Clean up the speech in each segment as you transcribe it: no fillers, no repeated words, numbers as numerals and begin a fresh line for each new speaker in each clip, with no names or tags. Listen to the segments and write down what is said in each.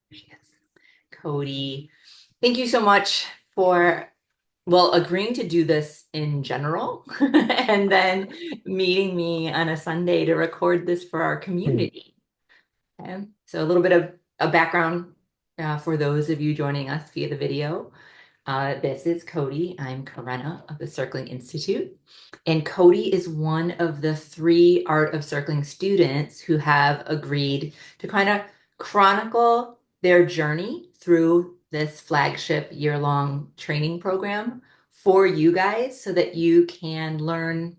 There she is. Cody, thank you so much for, well, agreeing to do this in general and then meeting me on a Sunday to record this for our
Hmm.
community. Okay. So a little bit of a background for those of you joining us via the video. This is Cody. I'm Karenna of the Circling Institute. And Cody is one of the three Art of Circling students who have agreed to kind of chronicle their journey through this flagship year-long training program for you guys so that you can learn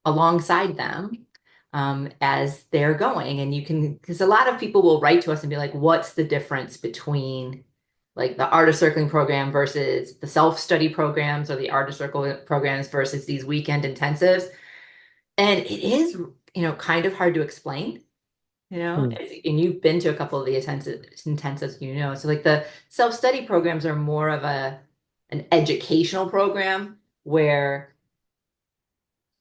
alongside them as they're going. And you can, because a lot of people will write to us and be like, what's the difference between like the Art of Circling program versus the self-study programs or the Art of Circle programs versus these weekend intensives? And it is, kind of hard to explain.
Hmm.
And you've been to a couple of the intensives, So like the self-study programs are more of an educational program where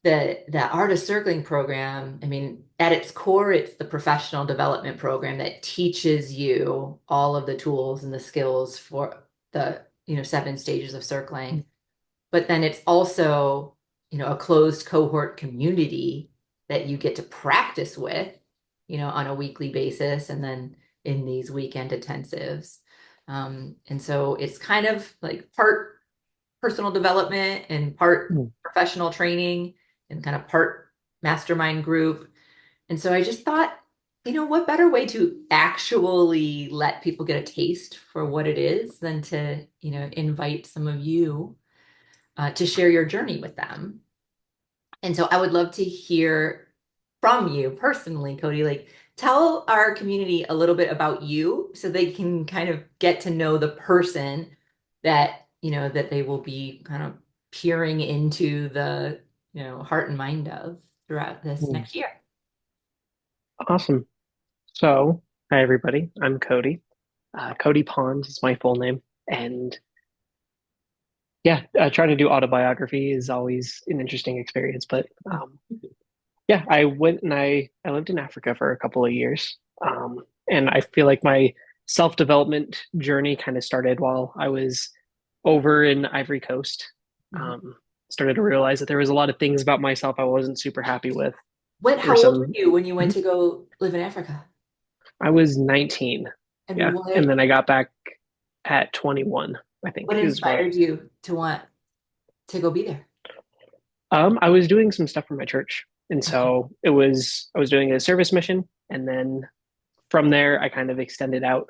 the art of circling program, I mean, at its core, it's the professional development program that teaches you all of the tools and the skills for the, seven stages of circling. But then it's also, a closed cohort community that you get to practice with, on a weekly basis and then in these weekend intensives. And so it's kind of like part personal development and part
Hmm.
professional training and kind of part mastermind group. And so I just thought, what better way to actually let people get a taste for what it is than to, invite some of you to share your journey with them. And so I would love to hear from you personally, Cody. Like, tell our community a little bit about you so they can kind of get to know the person that, that they will be kind of peering into the, heart and mind of throughout this
Hmm.
next year.
Awesome. So, hi everybody. I'm Cody. Cody Pond is my full name. And yeah, trying to do autobiography is always an interesting experience. But yeah, I went and I lived in Africa for a couple of years. And I feel like my self-development journey kind of started while I was over in Ivory Coast.
Mhm.
Um, Started to realize that there was a lot of things about myself I wasn't super happy with. There were
How old were
some,
you when you went to go live in Africa?
I was 19.
And
Yeah. And then I got back at 21, I
what
think is what.
inspired you to want to go be there?
I was doing some stuff for my church. And
Okay.
so I was doing a service mission. And then from there, I kind of extended out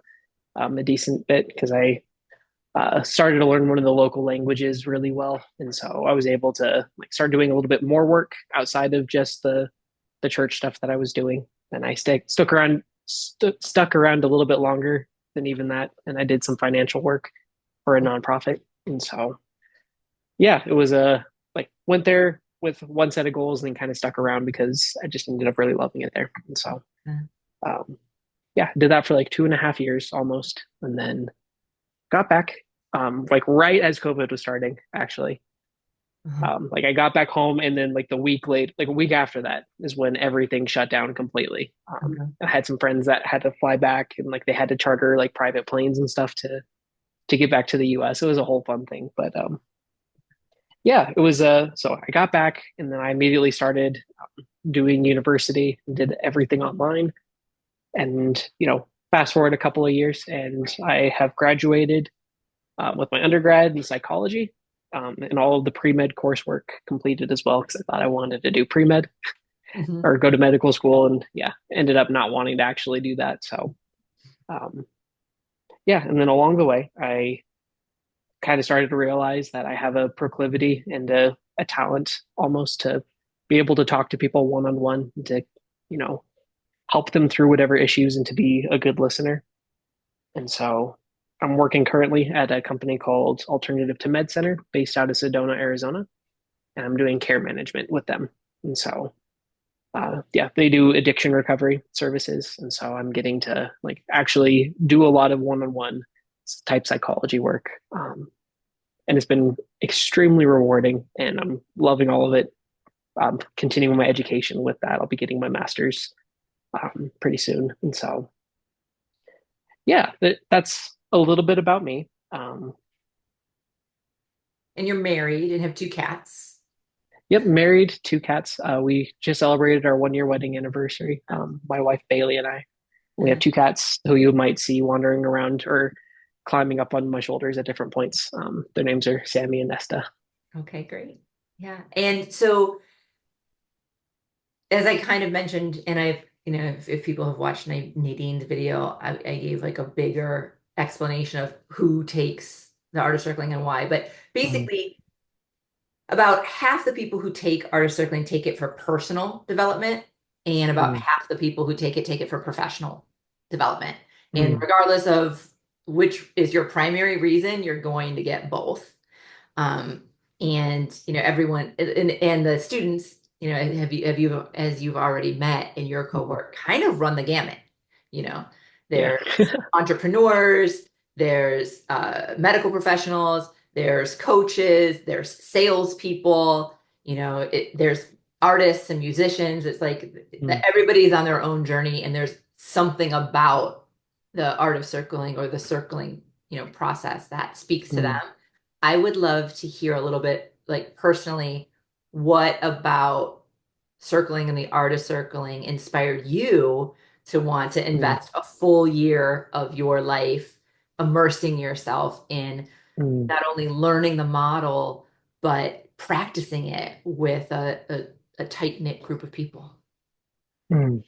a decent bit because I started to learn one of the local languages really well. And so I was able to like start doing a little bit more work outside of just the church stuff that I was doing. And I stuck around a little bit longer than even that. And I did some financial work for a nonprofit. And so, yeah, it was a like went there with one set of goals and then kind of stuck around because I just ended up really loving it there. And so, um, yeah, did that for like 2.5 years almost. And then got back like right as COVID was starting, actually.
Uh-huh.
Like I got back home and then like the week late, like a week after that is when everything shut down completely.
Uh-huh.
I had some friends that had to fly back and like they had to charter like private planes and stuff to get back to the US. It was a whole fun thing. But yeah, it was so I got back and then I immediately started doing university, did everything online. And fast forward a couple of years and I have graduated with my undergrad in psychology and all of the pre-med coursework completed as well because I thought I wanted to do pre-med
Mhm.
or go to medical school and yeah, ended up not wanting to actually do that. So um, yeah, and then along the way, I kind of started to realize that I have a proclivity and a talent almost to be able to talk to people one on one to, you know, help them through whatever issues and to be a good listener. And so I'm working currently at a company called Alternative to Med Center based out of Sedona, Arizona, and I'm doing care management with them. And so, yeah, they do addiction recovery services. And so I'm getting to like actually do a lot of one-on-one type psychology work. And it's been extremely rewarding and I'm loving all of it. Continuing my education with that. I'll be getting my master's pretty soon. And so, yeah, that's a little bit about me.
And you're married and have two cats.
Yep, married, two cats. We just celebrated our 1 year wedding anniversary. My wife Bailey and I. We have
Uh,
two cats who you might see wandering around or climbing up on my shoulders at different points. Their names are Sammy and Nesta.
okay, great. Yeah. And so, as I kind of mentioned, and I've, if people have watched Nadine's video, I gave like a bigger explanation of who takes the art of circling and why. But
Mm,
basically, about half the people who take art of circling take it for personal development, and about
mm,
half the people who take it for professional development. And
mm,
regardless of which is your primary reason, you're going to get both. Um, and everyone and the students, have you as you've already met in your
mm.
cohort, kind of run the gamut. You know,
Yeah.
there's entrepreneurs, there's medical professionals, there's coaches, there's salespeople, there's artists and musicians. It's like
Mm,
everybody's on their own journey, and there's something about the art of circling or the circling, process that speaks to them.
mm,
I would love to hear a little bit, like personally, what about circling and the art of circling inspired you to want to
mm,
invest a full year of your life immersing yourself in
mm,
not only learning the model, but practicing it with a tight-knit group of people?
mm.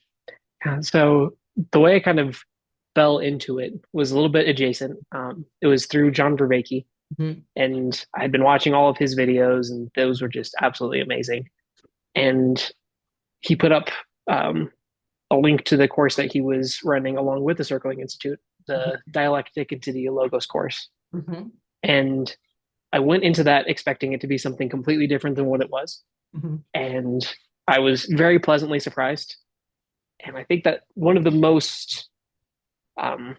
Yeah, so the way I kind of fell into it was a little bit adjacent. It was through John Vervaeke,
Mhm.
and I had been watching all of his videos, and those were just absolutely amazing. And he put up a link to the course that he was running along with the Circling Institute, the Dialectic into the Logos course.
Mhm.
And I went into that expecting it to be something completely different than what it was.
Mhm.
And I was very pleasantly surprised. And I think that one of the most um,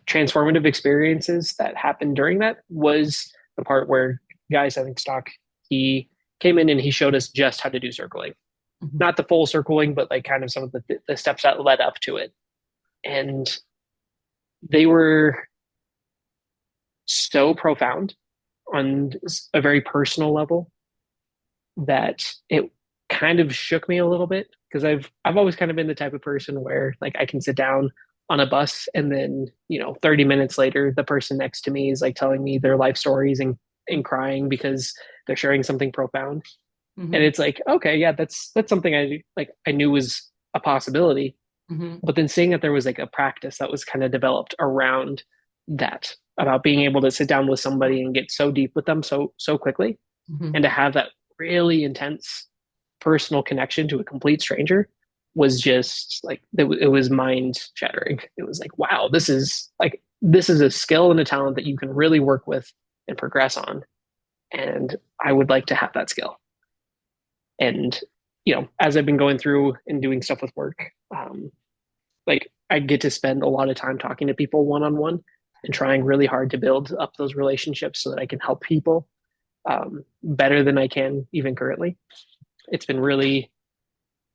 transformative experiences that happened during that was the part where Guy Stock, he came in and he showed us just how to do circling.
Mhm.
Not the full circling, but like kind of some of the steps that led up to it. And they were so profound on a very personal level that it kind of shook me a little bit because I've always kind of been the type of person where like I can sit down on a bus and then 30 minutes later the person next to me is like telling me their life stories and crying because they're sharing something profound. And
Mhm.
it's like, okay, yeah, that's something I knew was a possibility.
Mhm.
But then seeing that there was like a practice that was kind of developed around that, about being able to sit down with somebody and get so deep with them so quickly, and
Mhm.
to have that really intense personal connection to a complete stranger was just like it was mind shattering. It was like, wow, this is a skill and a talent that you can really work with and progress on, and I would like to have that skill. And as I've been going through and doing stuff with work, like I get to spend a lot of time talking to people one on one and trying really hard to build up those relationships so that I can help people better than I can even currently. It's been really,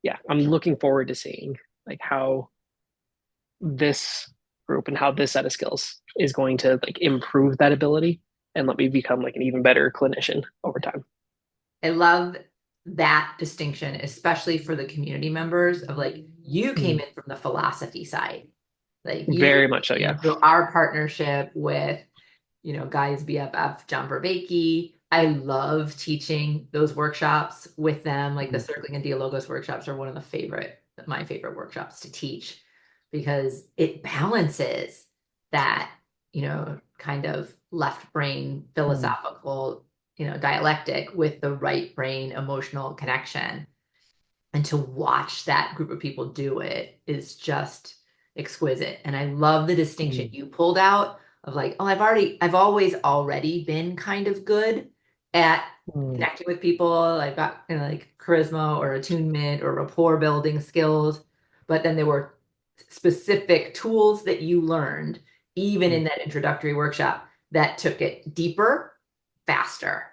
yeah, I'm looking forward to seeing like how this group and how this set of skills is going to like improve that ability and let me become like an even better clinician over time.
I love that distinction, especially for the community members of like you came
Mm,
in from the philosophy side. Like you
very much so,
came
yeah.
in through our partnership with, Guy's BFF, John Vervaeke. I love teaching those workshops with them. Like the
Mm,
Circling and Dialogos workshops are one of my favorite workshops to teach because it balances that, kind of left brain
mm,
philosophical, dialectic with the right brain emotional connection. And to watch that group of people do it is just exquisite. And I love the distinction
mm,
you pulled out of like, oh, I've always already been kind of good at
mm,
connecting with people. I've got like charisma or attunement or rapport building skills. But then there were specific tools that you learned, even
mm,
in that introductory workshop, that took it deeper, faster.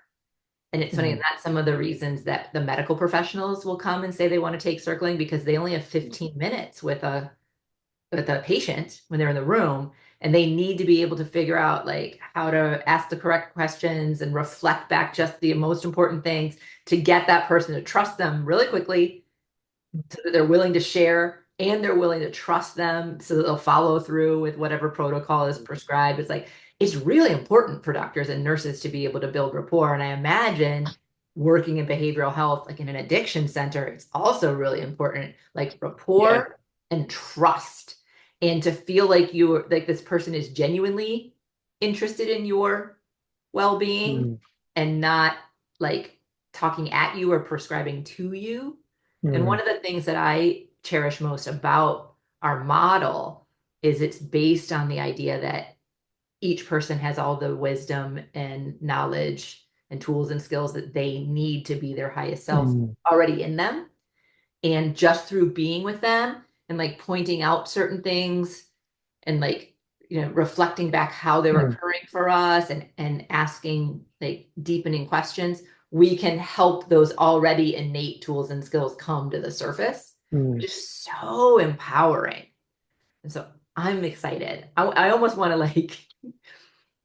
And it's funny, and
mm,
that's some of the reasons that the medical professionals will come and say they want to take circling because they only have 15 minutes with a the patient when they're in the room, and they need to be able to figure out like how to ask the correct questions and reflect back just the most important things to get that person to trust them really quickly so that they're willing to share and they're willing to trust them so that they'll follow through with whatever protocol is prescribed. It's like, it's really important for doctors and nurses to be able to build rapport. And I imagine working in behavioral health, like in an addiction center, it's also really important, like
Yeah.
rapport and trust. And to feel like you like this person is genuinely interested in your well-being
Mm,
and not like talking at you or prescribing to you. And one
mm,
of the things that I cherish most about our model is it's based on the idea that each person has all the wisdom and knowledge and tools and skills that they need to be their highest self
mm,
already in them. And just through being with them and like pointing out certain things and like, reflecting back how they were
mm,
occurring for us and asking like deepening questions, we can help those already innate tools and skills come to the surface, which
mm,
is so empowering. And so I'm excited. I almost want to like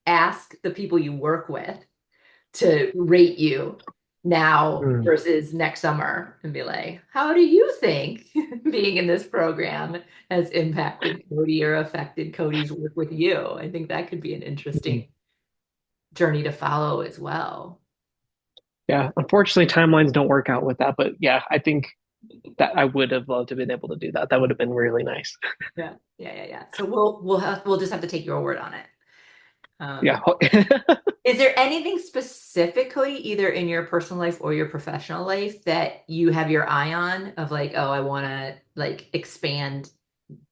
ask the people you work with to rate you now
mm,
versus next summer and be like, how do you think being in this program has impacted Cody or affected Cody's work with you? I think that could be an
mm.
interesting journey to follow as well.
Yeah. Unfortunately, timelines don't work out with that. But yeah, I think that I would have loved to have been able to do that. That would have been really nice.
Yeah. Yeah, yeah, yeah. So we'll just have to take your word on it.
Yeah.
Um, Is there anything specific, Cody, either in your personal life or your professional life that you have your eye on of like, oh, I want to like expand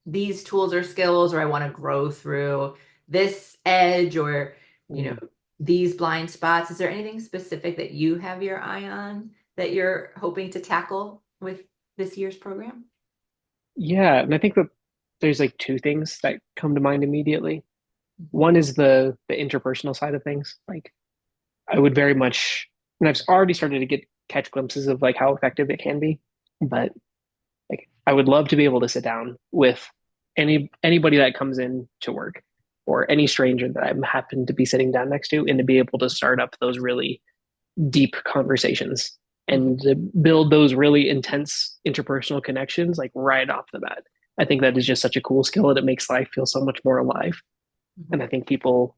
these tools or skills, or I want to grow through this edge or, you know,
Mm.
these blind spots? Is there anything specific that you have your eye on that you're hoping to tackle with this year's program?
Yeah. And I think that there's like two things that come to mind immediately.
Mhm.
One is the interpersonal side of things. Like I would very much, and I've already started to get catch glimpses of like how effective it can be, but like I would love to be able to sit down with anybody that comes in to work or any stranger that I happen to be sitting down next to and to be able to start up those really deep conversations
Mhm.
and to build those really intense interpersonal connections like right off the bat. I think that is just such a cool skill and it makes life feel so much more alive. And I
Mhm.
think people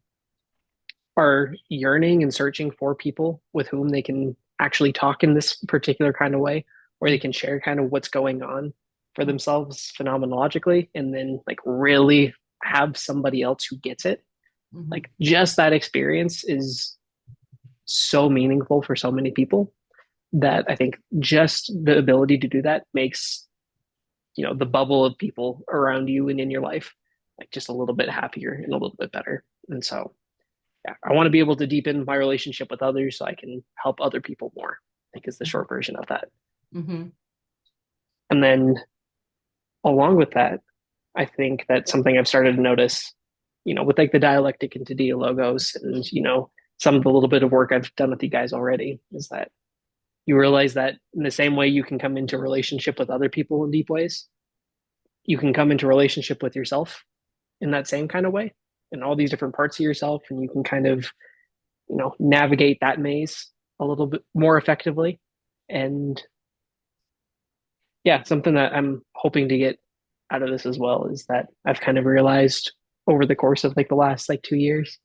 are yearning and searching for people with whom they can actually talk in this particular kind of way, where they can share kind of what's going on for
Mhm.
themselves phenomenologically, and then like really have somebody else who gets it.
Mhm.
Like just that experience is so meaningful for so many people that I think just the ability to do that makes, the bubble of people around you and in your life like just a little bit happier and a little bit better. And so yeah, I want to be able to deepen my relationship with others so I can help other people more, I think is the short version of that.
Mhm.
And then along with that, I think that something I've started to notice, with like the dialectic and Todia logos and, some of the little bit of work I've done with you guys already is that you realize that in the same way you can come into relationship with other people in deep ways, you can come into relationship with yourself in that same kind of way in all these different parts of yourself. And you can kind of navigate that maze a little bit more effectively. And yeah, something that I'm hoping to get out of this as well is that I've kind of realized over the course of like the last like 2 years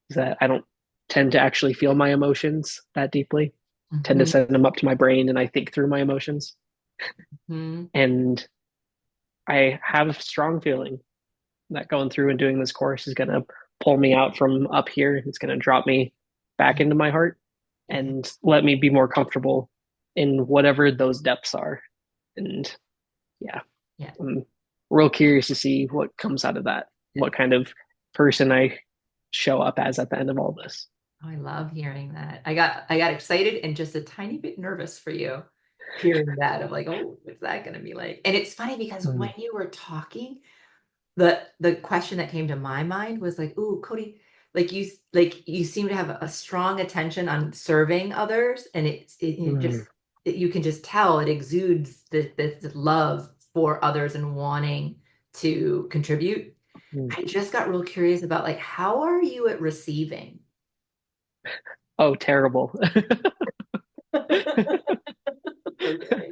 is that I don't tend to actually feel my emotions that deeply. I tend to
Mhm.
send them up to my brain and I think through my emotions.
Mhm.
And I have a strong feeling that going through and doing this course is going to pull me out from up here. It's going to drop me back into my heart
Yeah.
and let me be more comfortable in whatever those depths are. And yeah,
Yeah.
I'm real curious to see what comes out of that,
Yeah.
what kind of person I show up as at the end of all this.
Oh, I love hearing that. I got excited and just a tiny bit nervous for you hearing that of like, oh, what's that going to be like? And it's funny because when
Mm,
you were talking, the question that came to my mind was like, ooh, Cody, like you seem to have a strong attention on serving others, and it just
mm,
you can just tell it exudes this love for others and wanting to contribute.
Mm.
I just got real curious about like, how are you at receiving?
Oh, terrible.
Okay.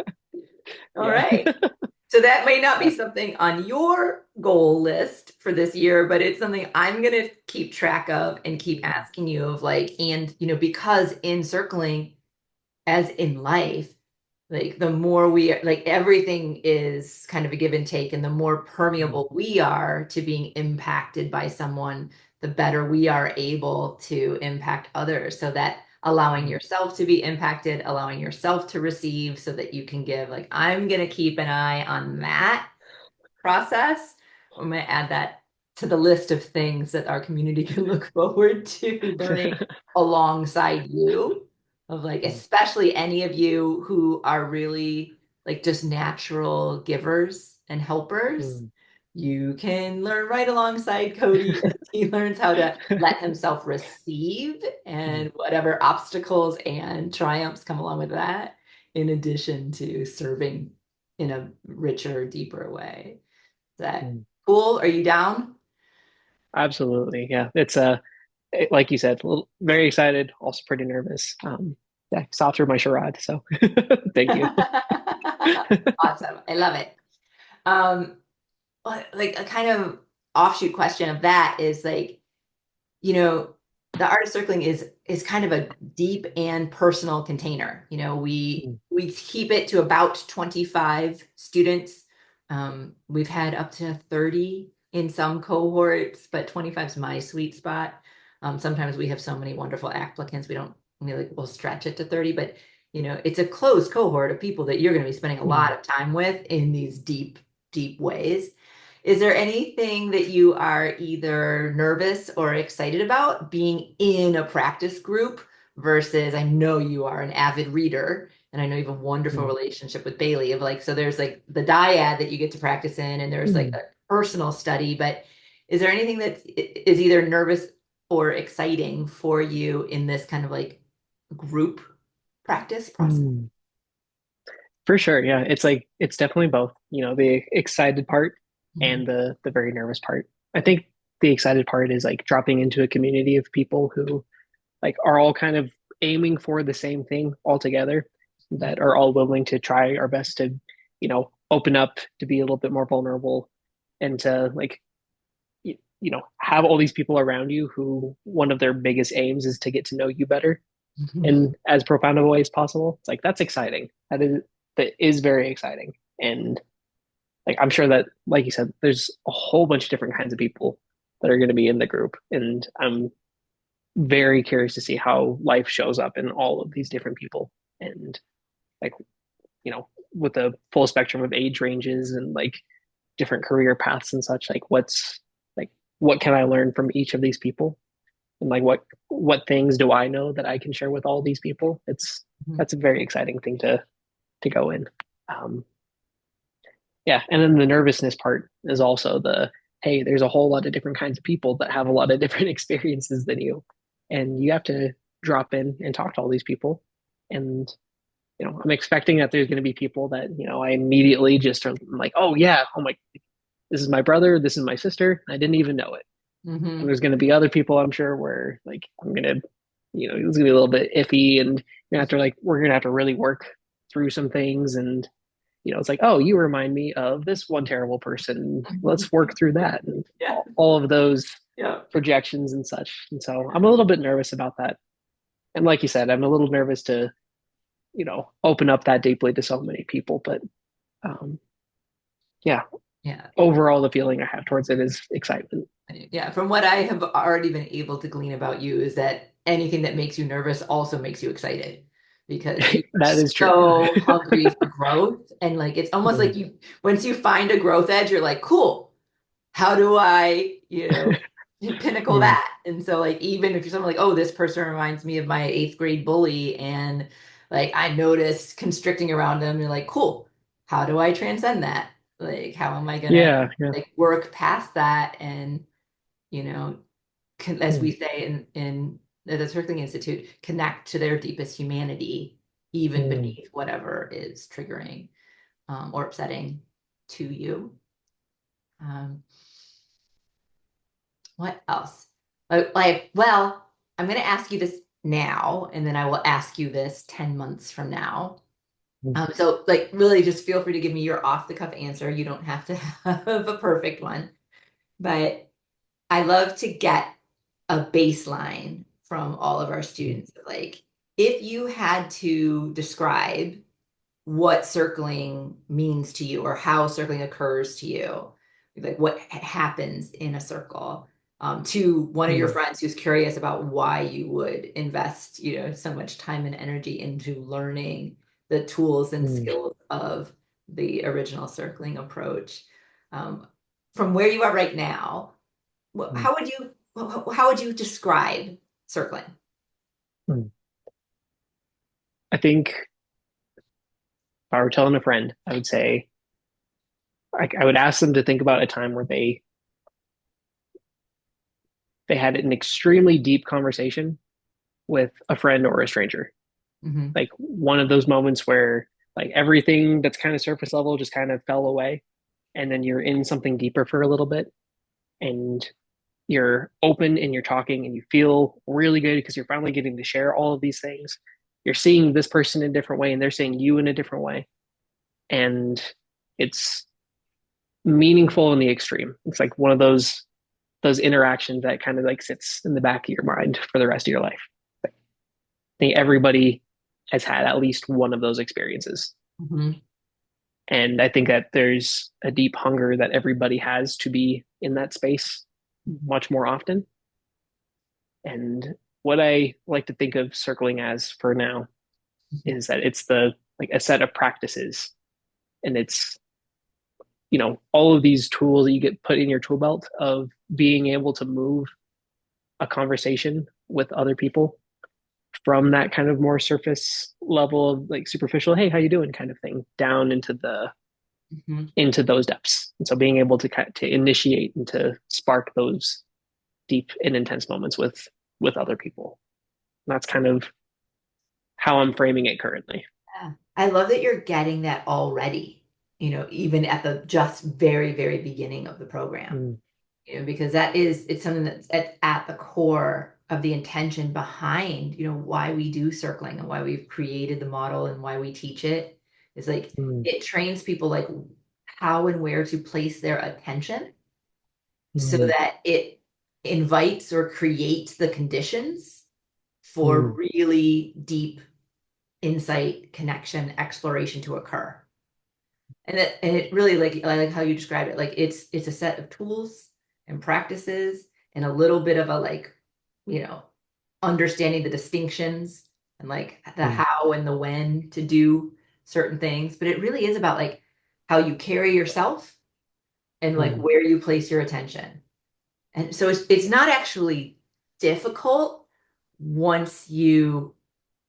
All
Yeah.
right. So that may not
Yeah.
be something on your goal list for this year, but it's something I'm going to keep track of and keep
Mm.
asking you of like, and because in circling, as in life, like the more we like everything is kind of a give and take, and the more
Mm.
permeable we are to being impacted by someone, the better we are able to impact others. So that allowing
Mm.
yourself to be impacted, allowing yourself to receive so that you can give, like, I'm going to keep an eye on that process. I'm going to add that to the list of things that our community can look forward to learning alongside you, of like,
Mm.
especially any of you who are really like just natural givers and helpers.
Mm.
You can learn right alongside Cody as he learns how to let himself receive
Mm.
and whatever obstacles and triumphs come along with that, in addition to serving in a richer, deeper way. Is that
Mm.
cool? Are you down?
Absolutely. Yeah. It's like you said, a little, very excited, also pretty nervous. Yeah, saw through my charade, so thank you.
Awesome. I love it. Um, like a kind of offshoot question of that is like, you know, the art of circling is kind of a deep and personal container.
Mm.
We keep it to about 25 students. We've had up to 30 in some cohorts, but 25 is my sweet spot. Sometimes we have so many wonderful applicants, we'll stretch it to 30, but it's a closed cohort of people that you're going to be spending a lot
Mm.
of time with in these deep, deep ways. Is there anything that you are either nervous or excited about being in a practice group versus, I know you are an avid reader and I know you have a wonderful
Mm.
relationship with Bailey of like, so there's like the dyad that you get to practice in and there's like
Mm.
a personal study, but is there anything that is either nervous or exciting for you in this kind of like group practice process?
Mm. For sure. Yeah. It's like it's definitely both, the excited part
Mhm.
and the very nervous part. I think the excited part is like dropping into a community of people who like are all kind of aiming for the same thing all together, that are all willing to try our best to, open up, to be a little bit more vulnerable, and to like have all these people around you who one of their biggest aims is to get to know you better in as profound of a way as possible. It's like that's exciting. That is very exciting. And like I'm sure that, like you said, there's a whole bunch of different kinds of people that are going to be in the group. And I'm very curious to see how life shows up in all of these different people. And like, with the full spectrum of age ranges and like different career paths and such, like what can I learn from each of these people? And like what things do I know that I can share with all these people? That's a very exciting thing to go in. Um, yeah, and then the nervousness part is also the hey, there's a whole lot of different kinds of people that have a lot of different experiences than you, and you have to drop in and talk to all these people. And I'm expecting that there's going to be people that I immediately just are like, oh yeah, oh my, this is my brother, this is my sister, I didn't even know it. And
Hmm.
there's going to be other people, I'm sure, where like I'm going to, it's going to be a little bit iffy, and we're going to have to really work through some things. And it's like, oh, you remind me of this one terrible person. Let's work through that, and
Yeah.
all of those
Yeah.
projections and such. And so I'm a little bit nervous about that. And like you said, I'm a little nervous to, open up that deeply to so many people. But um, yeah,
Yeah.
overall, the feeling I have towards it is excitement.
Yeah, from what I have already been able to glean about you is that anything that makes you nervous also makes you excited because you are
That is true.
so hungry for growth. And like it's almost like
Mm.
you, once you find a growth edge, you're like, cool, how do I, pinnacle
Mm.
that? And so like even if you're someone like, oh, this person reminds me of my eighth grade bully, and like I noticed constricting around them, you're like, cool, how do I transcend that? Like, how am I gonna
Yeah, yeah.
like work past that and you know, as we
Mm.
say in the Circling Institute, connect to their deepest humanity, even
Mm.
beneath whatever is triggering or upsetting to you. Um, what else? Well, I'm going to ask you this now, and then I will ask you this 10 months from now.
Mm,
So like really just feel free to give me your off the cuff answer. You don't have to have a perfect one, but I love to get a baseline from all of our
mm,
students. Like if you had to describe what circling means to you or how circling occurs to you, like what happens in a circle, to one of your
mm,
friends who's curious about why you would invest, so much time and energy into learning the tools and
mm,
skills of the original circling approach. Um, from where you are right now,
mm,
how would you describe circling?
mm. I think if I were telling a friend, I would say I would ask them to think about a time where they had an extremely deep conversation with a friend or a stranger.
Hmm.
Like one of those moments where like everything that's kind of surface level just kind of fell away, and then you're in something deeper for a little bit, and you're open and you're talking and you feel really good because you're finally getting to share all of these things. You're seeing this person in a different way and they're seeing you in a different way. And it's meaningful in the extreme. It's like one of those interactions that kind of like sits in the back of your mind for the rest of your life. I think everybody has had at least one of those experiences.
Hmm.
And I think that there's a deep hunger that everybody has to be in that space much more often. And what I like to think of circling as for now is that it's the like a set of practices, and it's all of these tools that you get put in your tool belt of being able to move a conversation with other people from that kind of more surface level of like superficial, hey, how you doing kind of thing, down
Hmm.
into those depths. And so being able to initiate and to spark those deep and intense moments with other people. And that's kind of how I'm framing it currently.
Yeah. I love that you're getting that already, even at the just very, very beginning of the program,
Mm,
because it's something that's at the core of the intention behind, why we do circling and why we've created the model and why we teach it. Is like
mm,
it trains people like how and where to place their attention so
mm,
that it invites or creates the conditions for
mm,
really deep insight, connection, exploration to occur. And it really like I like how you describe it. Like it's a set of tools and practices and a little bit of a like, you know, understanding the distinctions and like the
mm,
how and the when to do certain things. But it really is about like how you carry yourself and like
mm,
where you place your attention. And so it's not actually difficult once you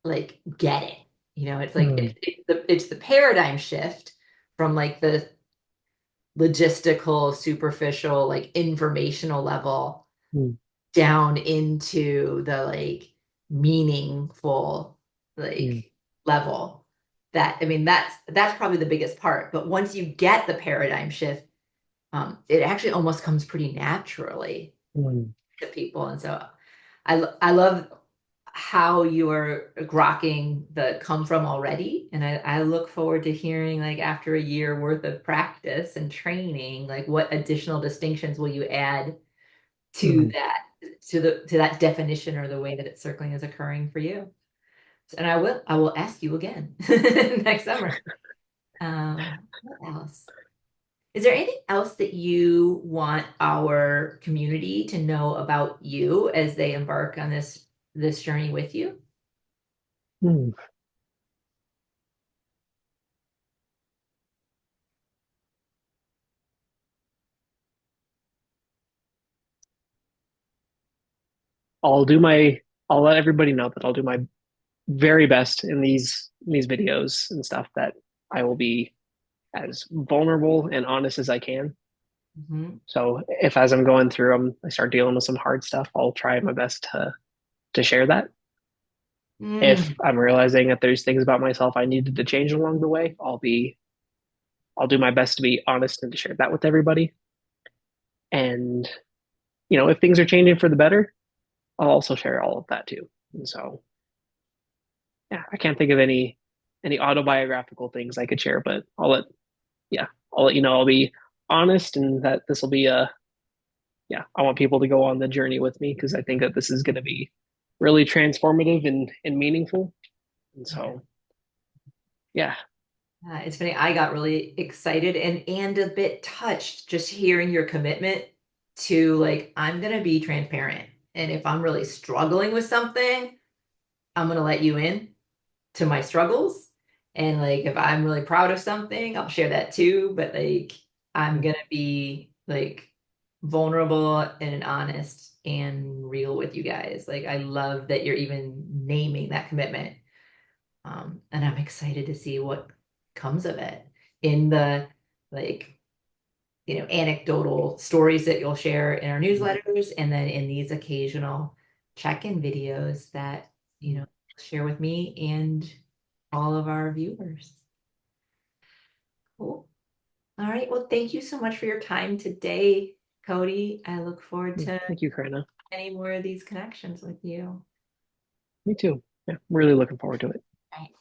like get it. It's like
mm,
it's the paradigm shift from like the logistical, superficial, like informational level
mm,
down into the like meaningful
mm,
like level. That I mean that's probably the biggest part. But once you get the paradigm shift, it actually almost comes pretty naturally
mm.
to people. And so I love how you are grokking the come from already. And I look forward to hearing like after a year worth of practice and training, like what additional distinctions will you add to
Mm.
that to that definition or the way that it's circling is occurring for you. And I will ask you again next summer. What else? Is there anything else that you want our community to know about you as they embark on this journey with you?
Mm. I'll do my I'll let everybody know that I'll do my very best in these videos and stuff, that I will be as vulnerable and honest as I can.
Mhm.
So if as I'm going through them, I start dealing with some hard stuff, I'll try my best to share that. If
Mm.
I'm realizing that there's things about myself I needed to change along the way, I'll do my best to be honest and to share that with everybody. And, you know, if things are changing for the better, I'll also share all of that too. And so, yeah, I can't think of any autobiographical things I could share, but yeah, I'll let you know. I'll be honest, and that this will be a yeah. I want people to go on the journey with me because I think that this is going to be really transformative and meaningful. And
Yeah.
so, yeah,
It's funny. I got really excited and a bit touched just hearing your commitment to like, I'm gonna be transparent. And if I'm really struggling with something, I'm gonna let you in to my struggles. And like if I'm really proud of something, I'll share that too. But like I'm gonna be like vulnerable and honest and real with you guys. Like I love that you're even naming that commitment. And I'm excited to see what comes of it in the like, anecdotal stories that you'll share in our newsletters and then in these occasional check-in videos that, share with me and all of our viewers. Cool. All right. Well, thank you so much for your time today, Cody. I look forward to
thank you, Karina.
any more of these connections with you.
Me too. Yeah, I'm really looking forward to it.
Thanks.